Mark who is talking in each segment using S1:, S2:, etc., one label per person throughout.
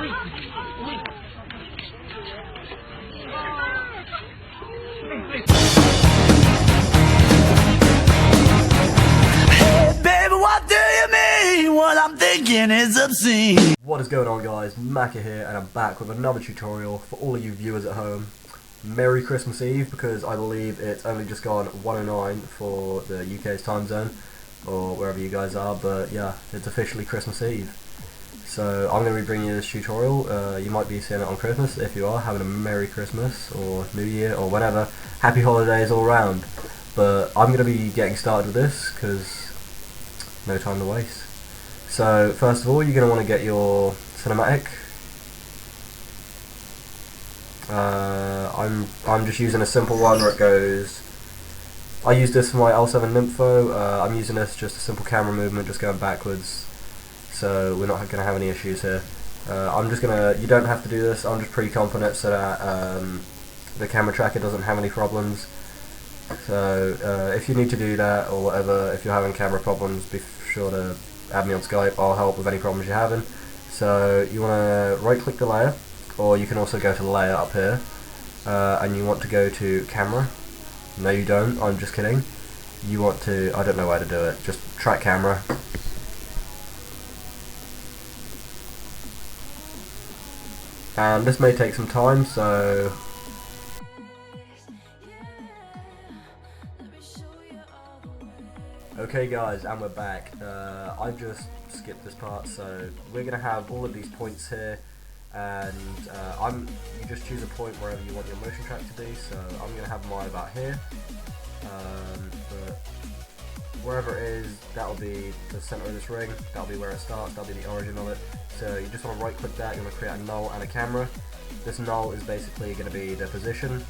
S1: Hey baby, what do you mean? What I'm thinking is obscene.
S2: What is going on, guys? Maka here, and I'm back with another tutorial for all of you viewers at home. Merry Christmas Eve, because I believe it's only just gone 1:09 for the UK's time zone, or wherever you guys are, but yeah, it's officially Christmas Eve. So I'm going to be bringing you this tutorial. You might be seeing it on Christmas. If you are, having a Merry Christmas, or New Year, or whatever. Happy holidays all round. But I'm going to be getting started with this, because no time to waste. So first of all, you're going to want to get your cinematic. I'm just using a simple one where it goes. I use this for my L7 Nympho. I'm using this just a simple camera movement, just going backwards. So we're not going to have any issues here. I'm just gonna. You don't have to do this. I'm just pre-comping it so that the camera tracker doesn't have any problems. So if you need to do that or whatever, if you're having camera problems, be sure to add me on Skype. I'll help with any problems you're having. So you want to right-click the layer, or you can also go to layer up here, and you want to go to camera. No, you don't. I'm just kidding. You want to. I don't know where to do it. Just track camera. And this may take some time, so okay guys, and we're back. I've just skipped this part, so we're going to have all of these points here, and you just choose a point wherever you want your motion track to be, so I'm going to have mine about here, but wherever it is, that'll be the center of this ring, that'll be where it starts, that'll be the origin of it. So you just want to right click that, you want to create a null and a camera. This null is basically going to be the position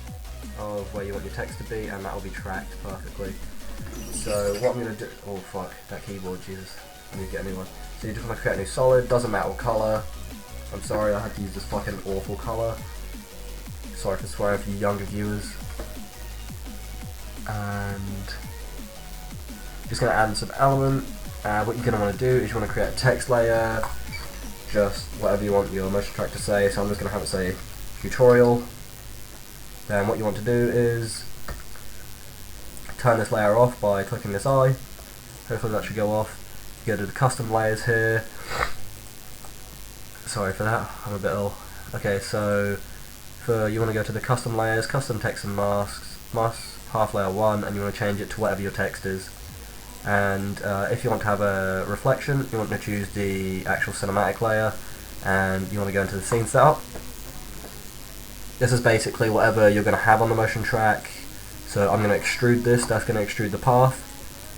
S2: of where you want your text to be, and that will be tracked perfectly. So what I'm going to do, oh fuck, that keyboard, Jesus, I need to get a new one. So you just want to create a new solid, doesn't matter what colour. I'm sorry I had to use this fucking awful colour. Sorry for swearing for you younger viewers. And just going to add in some element. What you're going to want to do is you want to create a text layer, just whatever you want your motion track to say. So I'm just going to have it say tutorial. Then what you want to do is turn this layer off by clicking this eye. Hopefully that should go off. You go to the custom layers here. Sorry for that, I'm a bit ill. Okay, so you want to go to the custom layers, custom text and masks, half layer 1, and you want to change it to whatever your text is. And if you want to have a reflection, you want to choose the actual cinematic layer, and you want to go into the scene setup. This is basically whatever you're going to have on the motion track. So I'm going to extrude this, that's going to extrude the path,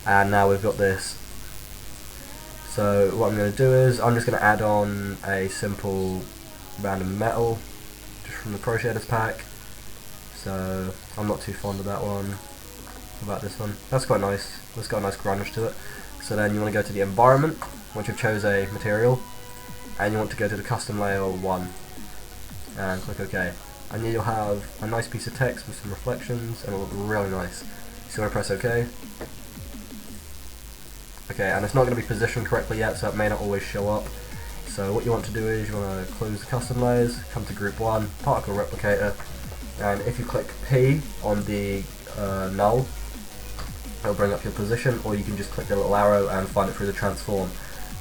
S2: and now we've got this. So what I'm going to do is, I'm just going to add on a simple random metal, just from the Pro Shaders pack. So I'm not too fond of that one. About this one. That's quite nice. It's got a nice grunge to it. So then you want to go to the environment, once you've chose a material, and you want to go to the custom layer 1, and click OK. And then you'll have a nice piece of text with some reflections, and it'll look really nice. So you want to press OK. Okay, and it's not going to be positioned correctly yet, so it may not always show up. So what you want to do is you want to close the custom layers, come to group 1, particle replicator, and if you click P on the null, it'll bring up your position, or you can just click the little arrow and find it through the transform.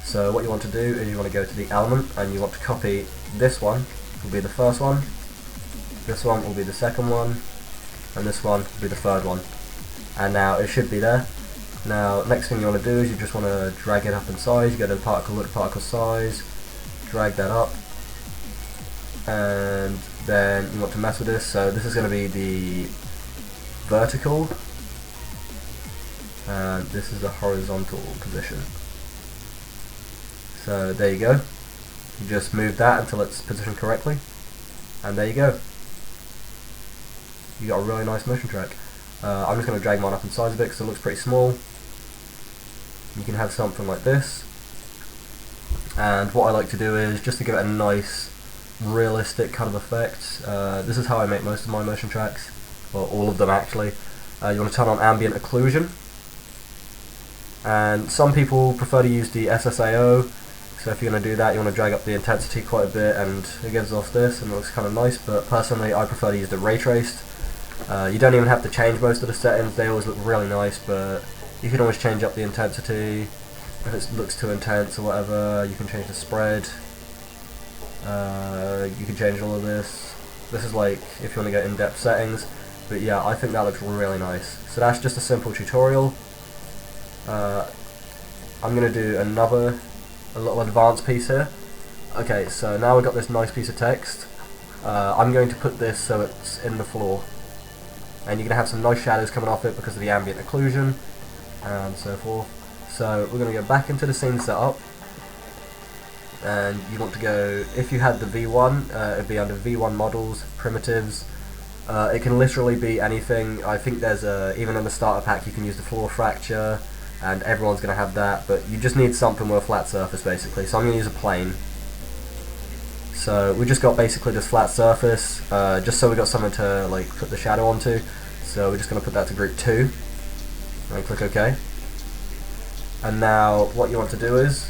S2: So what you want to do is you want to go to the element, and you want to copy this one, will be the first one, this one will be the second one, and this one will be the third one. And now it should be there. Now next thing you want to do is you just want to drag it up in size. You go to the particle, look at particle size, drag that up, and then you want to mess with this. So this is going to be the vertical, and this is the horizontal position. So there you go. You just move that until it's positioned correctly, and there you go. You got a really nice motion track. I'm just going to drag mine up in size a bit because it looks pretty small. You can have something like this, and what I like to do is just to give it a nice realistic kind of effect. This is how I make most of my motion tracks, well, all of them actually. You want to turn on ambient occlusion, and some people prefer to use the SSAO, So if you're going to do that, you want to drag up the intensity quite a bit, and it gives off this, and it looks kind of nice. But personally, I prefer to use the ray traced. You don't even have to change most of the settings; they always look really nice. But you can always change up the intensity if it looks too intense or whatever. You can change the spread. You can change all of this. This is like if you want to get in-depth settings. But yeah, I think that looks really nice. So that's just a simple tutorial. I'm going to do a little advanced piece here. Okay, so now we've got this nice piece of text. I'm going to put this so it's in the floor. And you're going to have some nice shadows coming off it because of the ambient occlusion and so forth. So we're going to go back into the scene setup. And you want to go, if you had the V1, it'd be under V1 models, primitives. It can literally be anything. I think there's even in the starter pack you can use the floor fracture, and everyone's going to have that, but you just need something with a flat surface basically. So I'm going to use a plane. So we just got basically this flat surface, just so we got something to like put the shadow onto. So we're just going to put that to group 2, and click OK. And now what you want to do is,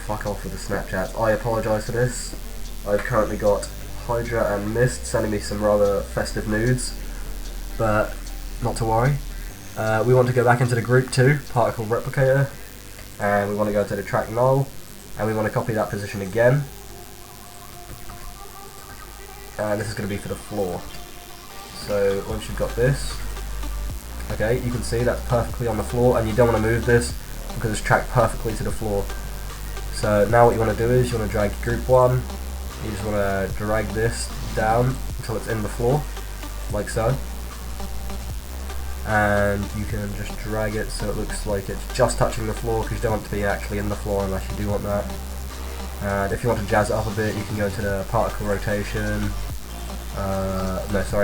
S2: fuck off with the Snapchat. I apologise for this. I've currently got Hydra and Mist sending me some rather festive nudes, but not to worry. We want to go back into the group 2 particle replicator, and we want to go to the track null, and we want to copy that position again, and this is going to be for the floor. So once you've got this, okay, you can see that's perfectly on the floor, and you don't want to move this because it's tracked perfectly to the floor. So now what you want to do is you want to drag group 1, you just want to drag this down until it's in the floor, like so. And you can just drag it so it looks like it's just touching the floor, because you don't want it to be actually in the floor unless you do want that. And if you want to jazz it up a bit, you can go to the particle rotation,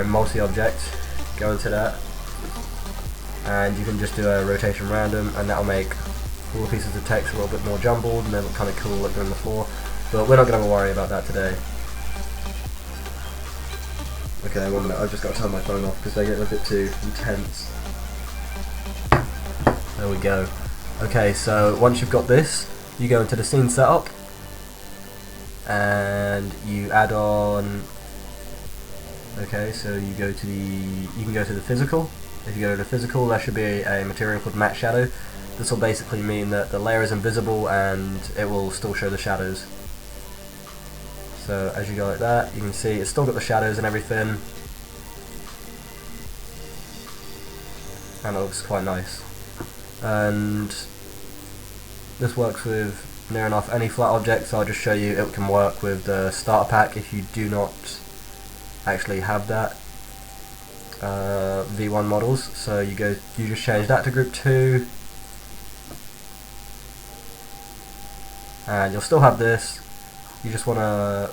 S2: multi-object, go into that, and you can just do a rotation random, and that'll make all the pieces of text a little bit more jumbled, and they look kind of cool looking on the floor. But we're not going to worry about that today. Okay, 1 minute, I've just got to turn my phone off because they get a bit too intense. There we go. Okay, so once you've got this, you go into the scene setup, and you add on. Okay, so you go to you can go to the physical. If you go to the physical, there should be a material called matte shadow. This will basically mean that the layer is invisible and it will still show the shadows. So as you go like that, you can see it's still got the shadows and everything, and it looks quite nice. And this works with near enough any flat object, so I'll just show you it can work with the starter pack if you do not actually have that V1 models. So you just change that to group 2, and you'll still have this. You just want to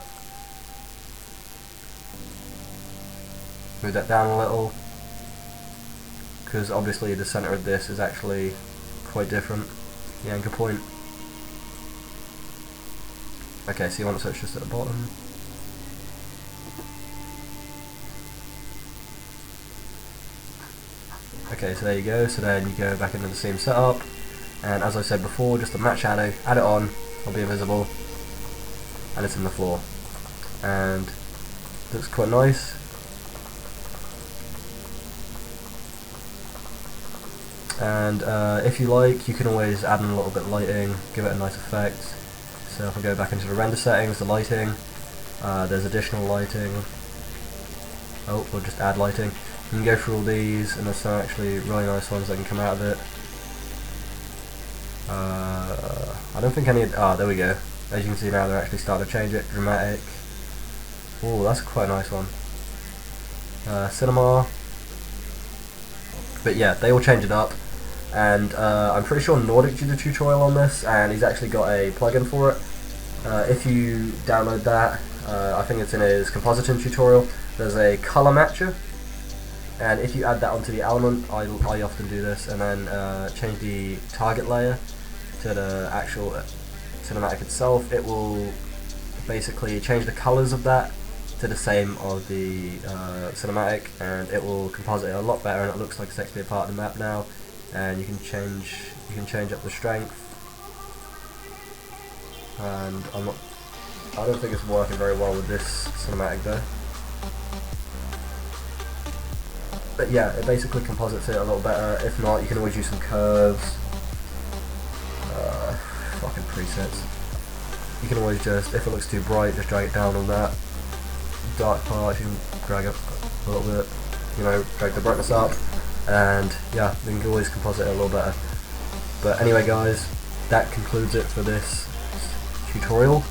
S2: move that down a little, because obviously the center of this is actually quite different, the anchor point. Okay, so you want it so it's just at the bottom. Okay, so there you go. So then you go back into the same setup, and as I said before, just a matte shadow, add it on, it'll be invisible, and it's in the floor, and it looks quite nice. And if you like, you can always add in a little bit of lighting, give it a nice effect. So if I go back into the render settings, the lighting, there's additional lighting. Oh, we'll just add lighting. You can go through all these, and there's some actually really nice ones that can come out of it. I don't think any. There we go. As you can see now, they're actually starting to change it. Dramatic. Oh, that's quite a nice one. Cinema. But yeah, they all change it up. And I'm pretty sure Nordic did a tutorial on this, and he's actually got a plugin for it. If you download that, I think it's in his compositing tutorial, there's a color matcher, and if you add that onto the element, I often do this, and then change the target layer to the actual cinematic itself, it will basically change the colors of that to the same of the cinematic, and it will composite it a lot better, and it looks like it's actually a part of the map now. And you can change up the strength, and I don't think it's working very well with this cinematic though. But yeah, it basically composites it a little better. If not, you can always use some curves. Fucking presets. You can always just, if it looks too bright, just drag it down on that. Dark part, you can drag it a little bit, you know, drag the brightness up, and yeah, you can always composite it a little better. But anyway guys, that concludes it for this tutorial.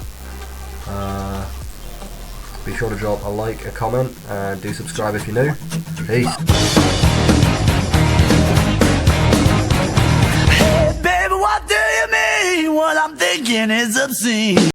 S2: Be sure to drop a like, a comment, and do subscribe if you're new. Peace.
S1: Hey, baby, what do you mean? What I'm thinking is obscene.